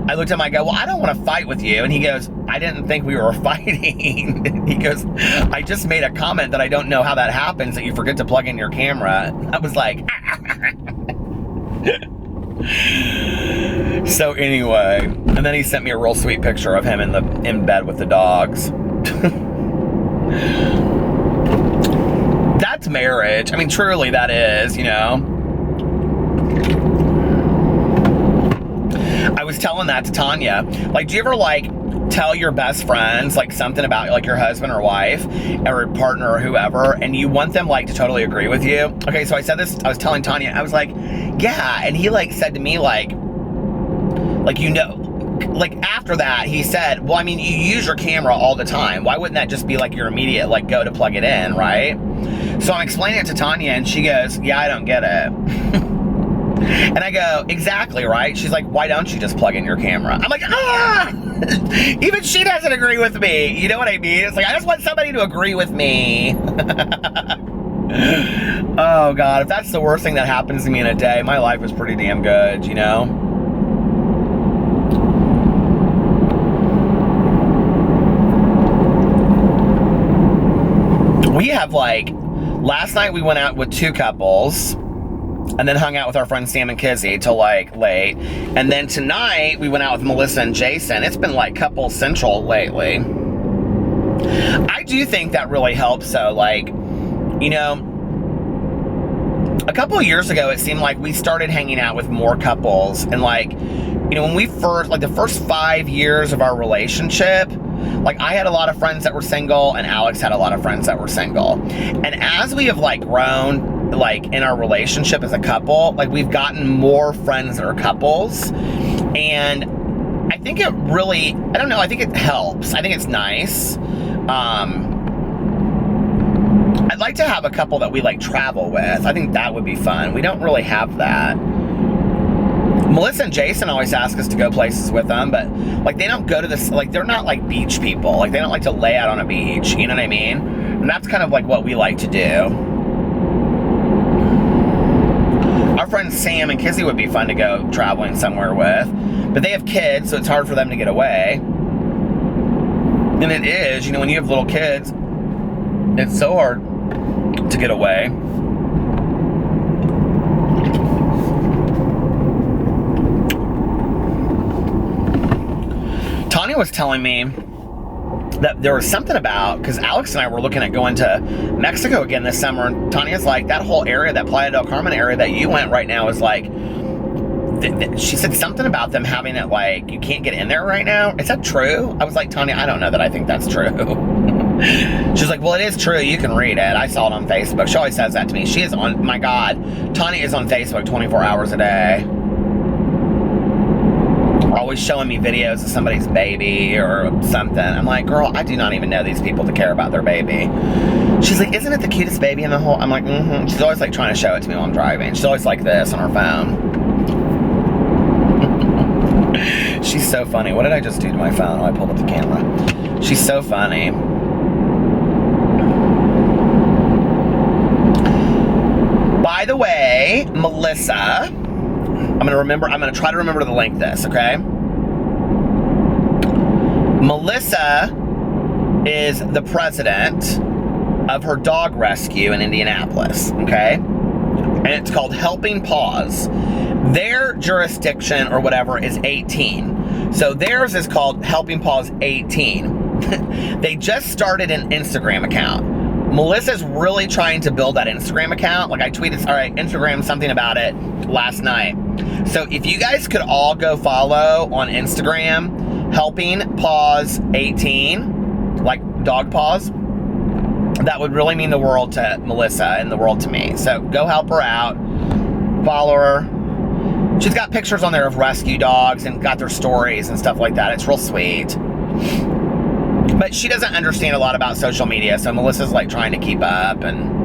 I looked at him, I go, well, I don't want to fight with you. And he goes, I didn't think we were fighting. He goes, I just made a comment that I don't know how that happens, that you forget to plug in your camera. I was like, so anyway, and then he sent me a real sweet picture of him in bed with the dogs. That's marriage. I mean, truly that is, you know. I was telling that to Tanya. Like, do you ever like tell your best friends like something about like your husband or wife or partner or whoever, and you want them like to totally agree with you? Okay, so I said this, I was telling Tanya, I was like, yeah, and he like said to me like, you know, like after that he said, well, I mean, you use your camera all the time. Why wouldn't that just be like your immediate like go to plug it in, right? So I'm explaining it to Tanya and she goes, yeah, I don't get it. And I go, exactly, right? She's like, why don't you just plug in your camera? I'm like, ah! Even she doesn't agree with me. You know what I mean? It's like, I just want somebody to agree with me. Oh, God, if that's the worst thing that happens to me in a day, my life is pretty damn good, you know? We have, like, last night we went out with 2 couples. And then hung out with our friends Sam and Kizzy till like late. And then tonight we went out with Melissa and Jason. It's been like couple central lately. I do think that really helps though. Like, you know, a couple of years ago it seemed like we started hanging out with more couples. And like, you know, when we first, like the first 5 years of our relationship, like I had a lot of friends that were single and Alex had a lot of friends that were single. And as we have like grown like in our relationship as a couple, like we've gotten more friends that are couples, and I think it really, I don't know, I think it helps. I think it's nice. I'd like to have a couple that we like travel with. I think that would be fun. We don't really have that. Melissa and Jason always ask us to go places with them, but like they don't go to this, like they're not like beach people. Like they don't like to lay out on a beach, you know what I mean? And that's kind of like what we like to do. Our friends Sam and Kizzy would be fun to go traveling somewhere with, but they have kids, so it's hard for them to get away. And it is, you know, when you have little kids, it's so hard to get away. Tanya was telling me that there was something about, because Alex and I were looking at going to Mexico again this summer, and Tanya's like, that whole area, that Playa del Carmen area that you went right now is like, she said something about them having it like, you can't get in there right now. Is that true? I was like, Tanya, I don't know that I think that's true. She's like, well, it is true. You can read it. I saw it on Facebook. She always says that to me. She is on, my God, Tanya is on Facebook 24 hours a day. Always showing me videos of somebody's baby or something. I'm like, girl, I do not even know these people to care about their baby. She's like, isn't it the cutest baby in the whole? I'm like, mm-hmm. She's always like trying to show it to me while I'm driving. She's always like this on her phone. She's so funny. What did I just do to my phone? Oh, I pulled up the camera. She's so funny. By the way, Melissa, I'm gonna try to remember to link this, okay? Melissa is the president of her dog rescue in Indianapolis, okay? And it's called Helping Paws. Their jurisdiction or whatever is 18. So theirs is called Helping Paws 18. They just started an Instagram account. Melissa's really trying to build that Instagram account. Like I tweeted, Instagram something about it last night. So if you guys could all go follow on Instagram, Helping Paws 18, like dog paws, that would really mean the world to Melissa and the world to me. So go help her out, follow her. She's got pictures on there of rescue dogs and got their stories and stuff like that. It's real sweet. But she doesn't understand a lot about social media, so Melissa's like trying to keep up, and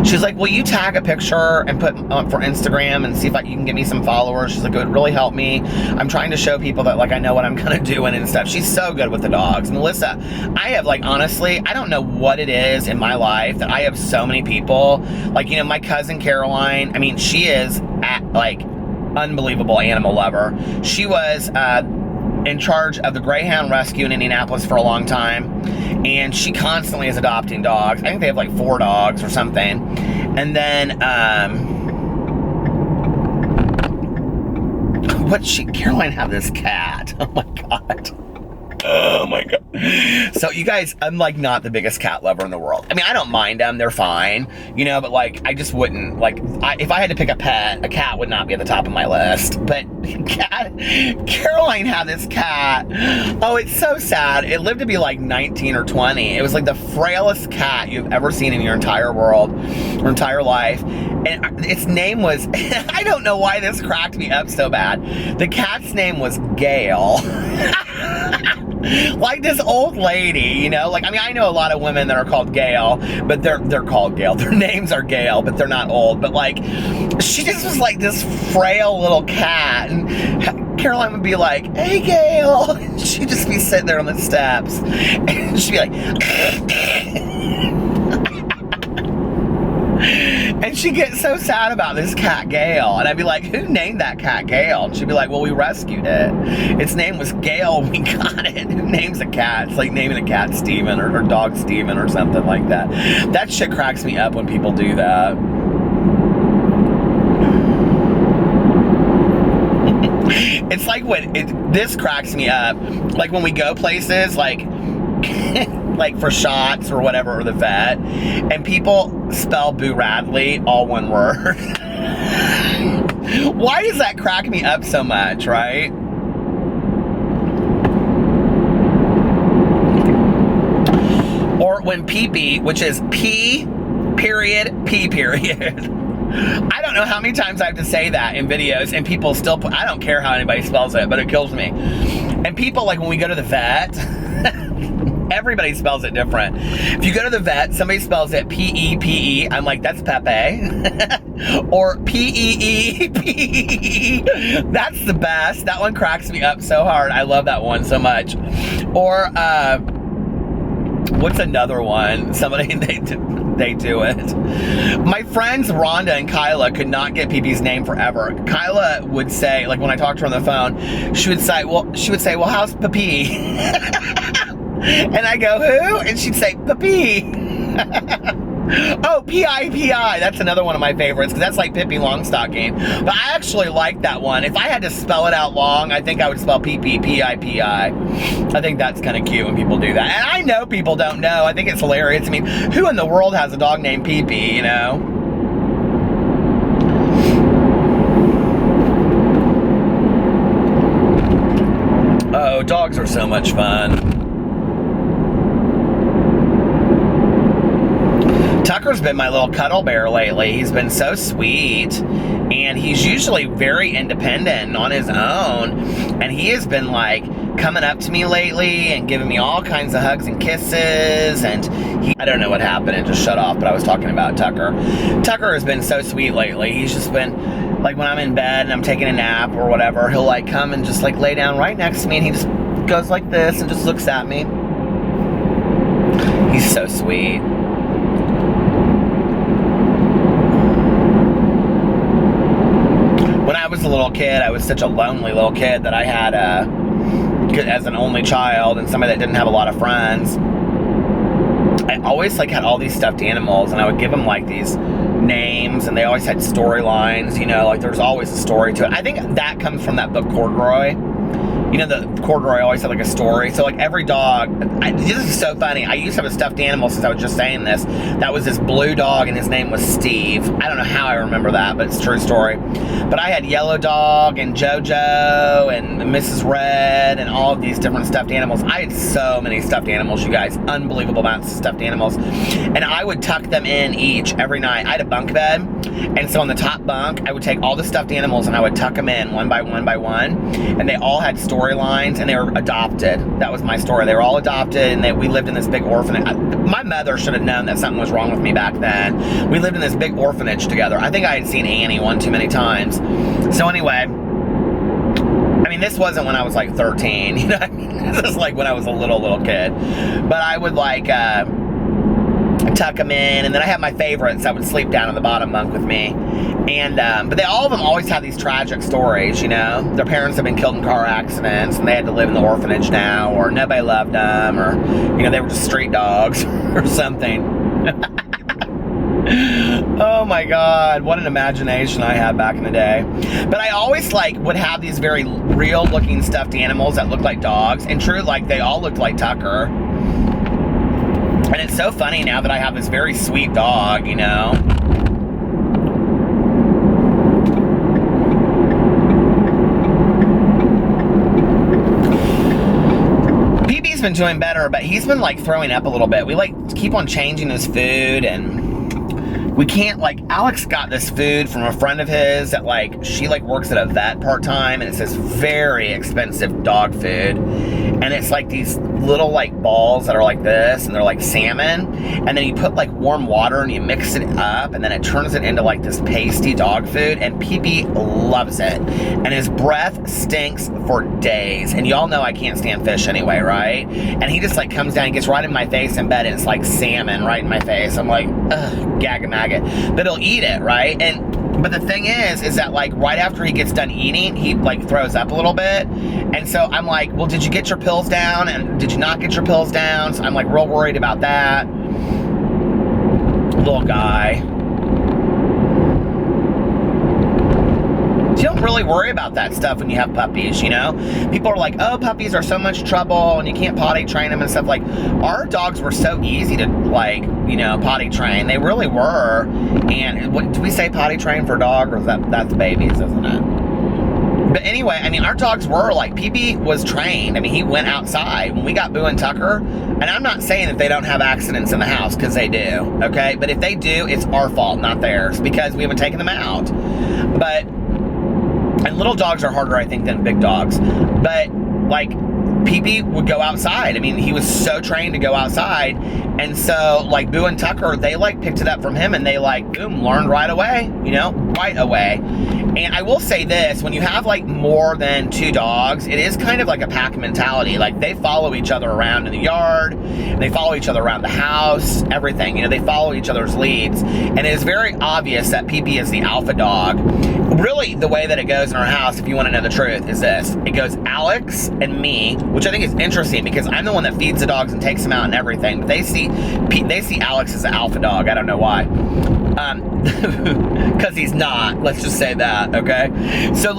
she's like, will you tag a picture and put up for Instagram and see if you can get me some followers? She's like, it would really help me. I'm trying to show people that like I know what I'm gonna do and stuff. She's so good with the dogs. Melissa, I have like, honestly, I don't know what it is in my life that I have so many people. Like, you know, my cousin Caroline, I mean, she is at like unbelievable animal lover. She was in charge of the Greyhound Rescue in Indianapolis for a long time, and she constantly is adopting dogs. I think they have like 4 dogs or something. And then, Caroline have this cat. Oh my God. Oh my God. So you guys, I'm like not the biggest cat lover in the world. I mean, I don't mind them, they're fine, you know, but like, I just wouldn't, like, if I had to pick a pet, a cat would not be at the top of my list. But Caroline had this cat. Oh, it's so sad. It lived to be like 19 or 20. It was like the frailest cat you've ever seen in your entire world, or entire life. And its name was, I don't know why this cracked me up so bad. The cat's name was Gail. Like this old lady, you know, like, I mean, I know a lot of women that are called Gail, but they're called Gail. Their names are Gail, but they're not old. But like, she just was like this frail little cat, and Caroline would be like, "Hey, Gail," and she'd just be sitting there on the steps, and she'd be like, and she'd get so sad about this cat, Gail. And I'd be like, who named that cat Gail? And she'd be like, well, we rescued it. Its name was Gail. We got it. Who names a cat? It's like naming a cat Steven or dog Steven or something like that. That shit cracks me up when people do that. It's like this cracks me up. Like when we go places, like like for shots or whatever, or the vet, and people spell Boo Radley all one word. Why does that crack me up so much, right? Or when pee-pee, which is P period, P period. I don't know how many times I have to say that in videos, and people still put, I don't care how anybody spells it, but it kills me. And people, like when we go to the vet, everybody spells it different. If you go to the vet, somebody spells it P-E-P-E. I'm like, that's Pepe. Or P-E-E-P-E. That's the best. That one cracks me up so hard. I love that one so much. Or, what's another one? Somebody, they do it. My friends Rhonda and Kyla could not get Pee-Pee's name forever. Kyla would say, like when I talked to her on the phone, she would say, well, how's Pee-Pee? And I go, who? And she'd say, Pee-Pee. Oh, P-I-P-I. That's another one of my favorites, because that's like Pippi Longstocking. But I actually like that one. If I had to spell it out long, I think I would spell P-P, P-I-P-I. I think that's kind of cute when people do that. And I know people don't know. I think it's hilarious. I mean, who in the world has a dog named Pee-Pee, you know? Oh, dogs are so much fun. Tucker's been my little cuddle bear lately. He's been so sweet, and he's usually very independent and on his own, and he has been like coming up to me lately and giving me all kinds of hugs and kisses. And I don't know what happened, it just shut off, but I was talking about Tucker. Tucker has been so sweet lately. He's just been like, when I'm in bed and I'm taking a nap or whatever, he'll like come and just like lay down right next to me, and he just goes like this and just looks at me. He's so sweet. When I was a little kid, I was such a lonely little kid that I had, as an only child and somebody that didn't have a lot of friends, I always like had all these stuffed animals, and I would give them like these names, and they always had storylines, you know, like there's always a story to it. I think that comes from that book Corduroy. You know, the Corduroy always had like a story. So like every dog, this is so funny. I used to have a stuffed animal, since I was just saying this, that was this blue dog, and his name was Steve. I don't know how I remember that, but it's a true story. But I had Yellow Dog and JoJo and Mrs. Red and all of these different stuffed animals. I had so many stuffed animals, you guys. Unbelievable amounts of stuffed animals. And I would tuck them in each every night. I had a bunk bed, and so on the top bunk, I would take all the stuffed animals and I would tuck them in one by one by one, and they all had storylines, and they were adopted. That was my story. They were all adopted, and we lived in this big orphanage. My mother should have known that something was wrong with me back then. We lived in this big orphanage together. I think I had seen Annie one too many times. So anyway, I mean, this wasn't when I was like 13, you know what I mean? This is like when I was a little kid. But I would like tuck them in, and then I had my favorites that would sleep down in the bottom bunk with me. And but all of them always have these tragic stories, you know. Their parents have been killed in car accidents and they had to live in the orphanage now, or nobody loved them, or, you know, they were just street dogs or something. Oh my God, what an imagination I had back in the day. But I always like would have these very real looking stuffed animals that looked like dogs, and true, like they all looked like Tucker. And it's so funny now that I have this very sweet dog, you know. PB's been doing better, but he's been like throwing up a little bit. We like keep on changing his food, and we can't, like, Alex got this food from a friend of his that, like, she, like, works at a vet part-time, and it's this very expensive dog food, and it's, like, these little, like, balls that are like this, and they're, like, salmon, and then you put, like, warm water, and you mix it up, and then it turns it into, like, this pasty dog food, and PP loves it, and his breath stinks for days, and y'all know I can't stand fish anyway, right? And he just, like, comes down and gets right in my face in bed, and it's, like, salmon right in my face. I'm like, ugh, gag-a-mag. But he'll eat it, right? But the thing is that, like, right after he gets done eating, he, like, throws up a little bit. And so I'm like, well, did you get your pills down? And did you not get your pills down? So I'm, like, real worried about that. Little guy. You don't really worry about that stuff when you have puppies, you know? People are like, oh, puppies are so much trouble and you can't potty train them and stuff. Like, our dogs were so easy to, like, you know, potty train. They really were. And what, do we say potty train for a dog, or is that's babies, isn't it? But anyway, I mean, our dogs were, like, PB was trained. I mean, he went outside. When we got Boo and Tucker, and I'm not saying that they don't have accidents in the house, because they do, okay? But if they do, it's our fault, not theirs, because we haven't taken them out. But, and little dogs are harder, I think, than big dogs. But, like, PP would go outside. I mean, he was so trained to go outside. And so, like, Boo and Tucker, they, like, picked it up from him, and they, like, boom, learned right away, you know, right away. And I will say this, when you have, like, more than 2 dogs, it is kind of like a pack mentality. Like, they follow each other around in the yard, they follow each other around the house, everything. You know, they follow each other's leads. And it is very obvious that PP is the alpha dog. Really, the way that it goes in our house, if you want to know the truth, is this. It goes Alex and me, which I think is interesting because I'm the one that feeds the dogs and takes them out and everything. But they see Alex as the alpha dog. I don't know why. Because he's not. Let's just say that, okay? So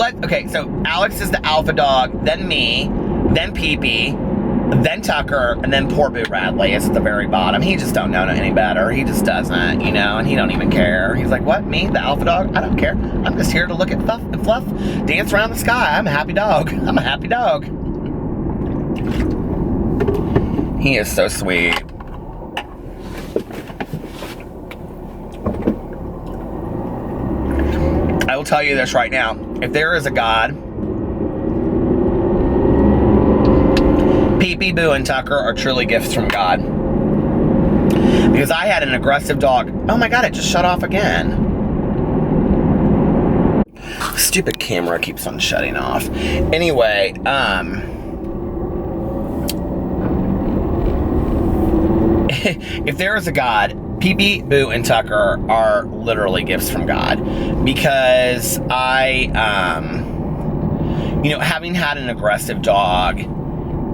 so Alex is the alpha dog, then me, then PP, then Tucker, and then poor Boo Radley is at the very bottom. He just don't know any better. He just doesn't, you know, and he don't even care. He's like, what, me, the alpha dog? I don't care. I'm just here to look at Fluff and Fluff dance around the sky. I'm a happy dog. I'm a happy dog. He is so sweet. I will tell you this right now. If there is a God, PP, Boo, and Tucker are truly gifts from God. Because I had an aggressive dog. Oh my God, it just shut off again. Stupid camera keeps on shutting off. Anyway, if there is a God, PP, Boo, and Tucker are literally gifts from God. Because I, you know, having had an aggressive dog,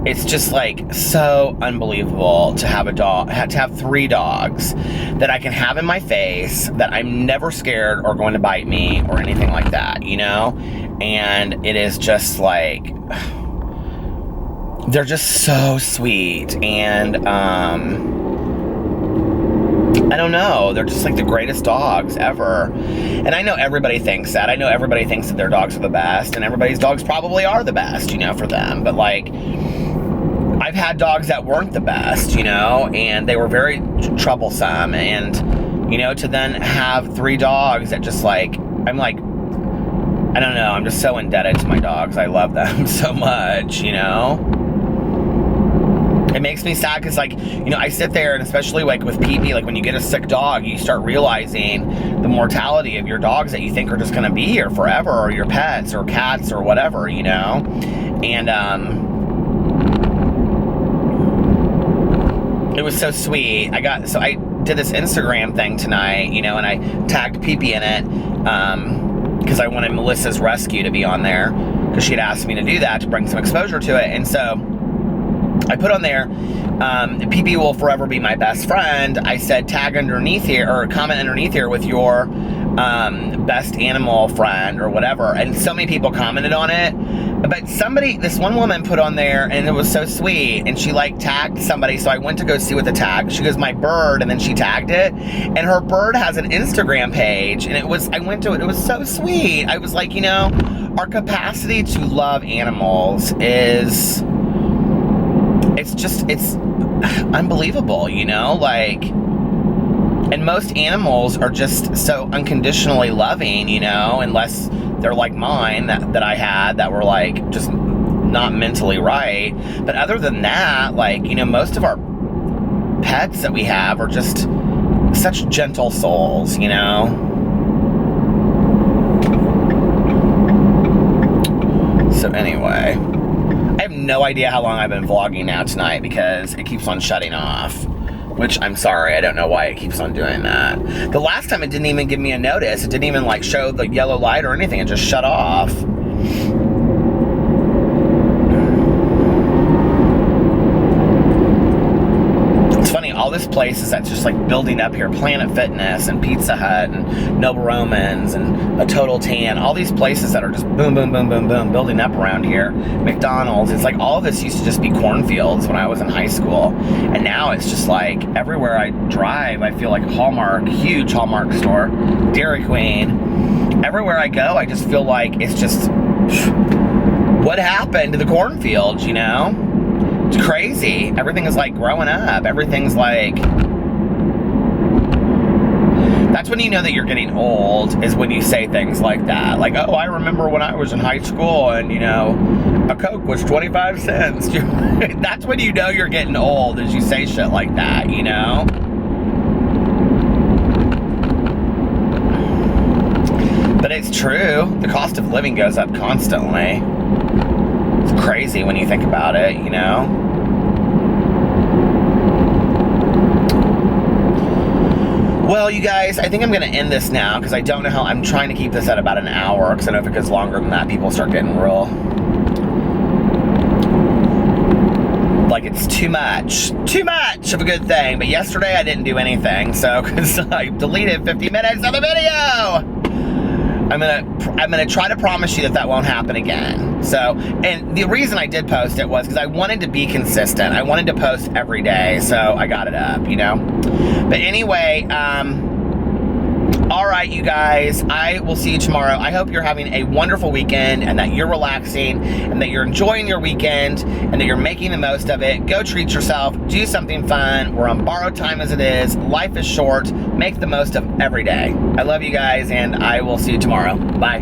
it's just like so unbelievable to have a dog, to have 3 dogs that I can have in my face, that I'm never scared or going to bite me or anything like that, you know? And it is just like, they're just so sweet. And, I don't know, they're just like the greatest dogs ever. And I know everybody thinks that. I know everybody thinks that their dogs are the best, and everybody's dogs probably are the best, you know, for them. But like, I've had dogs that weren't the best, you know, and they were very troublesome. And, you know, to then have 3 dogs that just like, I'm like, I don't know, I'm just so indebted to my dogs. I love them so much, you know. It makes me sad because, like, you know, I sit there, and especially, like, with PP, like, when you get a sick dog, you start realizing the mortality of your dogs that you think are just going to be here forever, or your pets, or cats, or whatever, you know? And, it was so sweet. did this Instagram thing tonight, you know, and I tagged Pee-Pee in it, because I wanted Melissa's Rescue to be on there, because she had asked me to do that to bring some exposure to it. And so I put on there, Pee-Pee will forever be my best friend. I said tag underneath here, or comment underneath here with your best animal friend or whatever. And so many people commented on it. But this one woman put on there, and it was so sweet, and she like tagged somebody, so I went to go see what the tag, she goes, my bird, and then she tagged it, and her bird has an Instagram page, and I went to it, it was so sweet. I was like, you know, our capacity to love animals is, it's unbelievable, you know, like, and most animals are just so unconditionally loving, you know, unless they're like mine that I had that were like just not mentally right. But other than that, like, you know, most of our pets that we have are just such gentle souls, you know. So anyway, I have no idea how long I've been vlogging now tonight because it keeps on shutting off. Which, I'm sorry, I don't know why it keeps on doing that. The last time it didn't even give me a notice. It didn't even like show the yellow light or anything. It just shut off. It's funny, all this places that's just like building up here. Planet Fitness and Pizza Hut and Noble Romans and a Total Tan. All these places that are just boom, boom, boom, boom, boom, building up around here. McDonald's. It's like all of this used to just be cornfields when I was in high school. And now it's just like everywhere I drive, I feel like Hallmark, huge Hallmark store, Dairy Queen. Everywhere I go, I just feel like it's just, what happened to the cornfields, you know? It's crazy. Everything is like growing up. Everything's like, that's when you know that you're getting old, is when you say things like that. Like, oh, I remember when I was in high school and, you know, a Coke was 25 cents. That's when you know you're getting old, is you say shit like that, you know? But it's true. The cost of living goes up constantly. It's crazy when you think about it, you know? Well, you guys, I think I'm going to end this now because I don't know how. I'm trying to keep this at about an hour because I know if it goes longer than that, people start getting real. Like it's too much of a good thing. But yesterday I didn't do anything, so because I deleted 50 minutes of the video. I'm gonna try to promise you that won't happen again. So, and the reason I did post it was because I wanted to be consistent. I wanted to post every day, so I got it up, you know. But anyway, all right, you guys, I will see you tomorrow. I hope you're having a wonderful weekend and that you're relaxing and that you're enjoying your weekend and that you're making the most of it. Go treat yourself. Do something fun. We're on borrowed time as it is. Life is short. Make the most of every day. I love you guys, and I will see you tomorrow. Bye.